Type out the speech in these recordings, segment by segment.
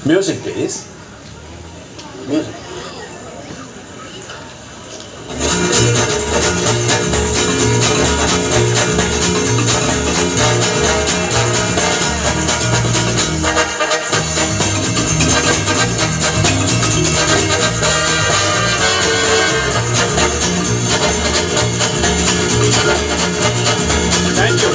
Music, please. Music. Thank you.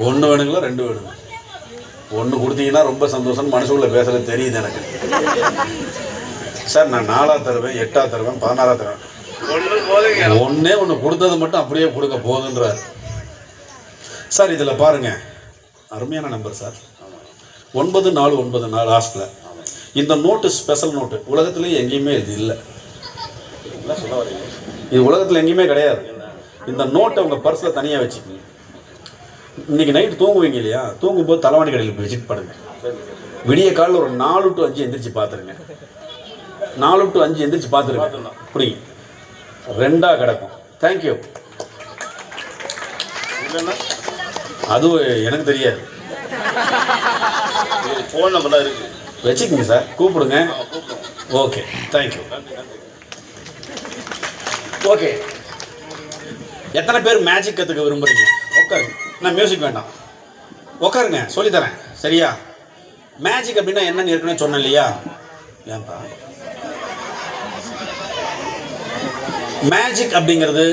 ஒன்று வேணுங்களா ரெண்டு வேணுங்களா? ஒன்று கொடுத்தீங்கன்னா ரொம்ப சந்தோஷம். மனசுக்குள்ள பேசுறது தெரியுது எனக்கு. சார் நான் 4 தருவேன், 8 தருவேன், 16 தருவேன். ஒன்றே ஒன்று கொடுத்தது மட்டும் அப்படியே கொடுக்க போகுதுன்றார் சார். இதில் பாருங்க, அருமையான நம்பர் சார். 9494 லாஸ்ட்டில். இந்த நோட்டு ஸ்பெஷல் நோட்டு. உலகத்துலேயே எங்கேயுமே இது இல்லை. இது உலகத்தில் எங்கேயுமே கிடையாது. இந்த நோட்டை உங்கள் பர்ஸில் தனியாக வச்சுக்கோங்க. இன்றைக்கி நைட்டு தூங்குவீங்க இல்லையா? தூங்கும்போது தலைவாணி கடையில் போய் விசிட் பண்ணுங்கள். விடிய காலில் ஒரு 4 to 5 எந்திரிச்சு பார்த்துருங்க. 4 to 5 எந்திரிச்சு பார்த்துருங்க. புரியுங்க, 2ஆக கிடக்கும். தேங்க்யூ. அதுவும் எனக்கு தெரியாது. ஃபோன் நம்பர்லாம் இருக்குது, வச்சுக்கோங்க சார். கூப்பிடுங்க. Okay, thank you. ஓகே, எத்தனை பேர் மேஜிக் கற்றுக்க விரும்புகிறீங்க? உட்காருங்க. நான் மியூசிக் வேண்டாம், உட்காருங்க, சொல்லித்தரேன். சரியா? மேஜிக் அப்படின்னா என்னன்னு ஏற்கனவே சொன்னேன் இல்லையா? ஏன்பா மேஜிக் அப்படிங்கிறது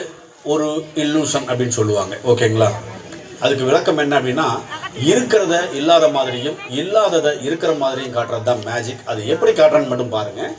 ஒரு இல்லூஷன் அப்படின்னு சொல்லுவாங்க. ஓகேங்களா? அதுக்கு விளக்கம் என்ன அப்படின்னா, இருக்கிறத இல்லாத மாதிரியும் இல்லாததை இருக்கிற மாதிரியும் காட்டுறது தான் மேஜிக். அது எப்படி காட்டுறன்னு மட்டும் பாருங்கள்.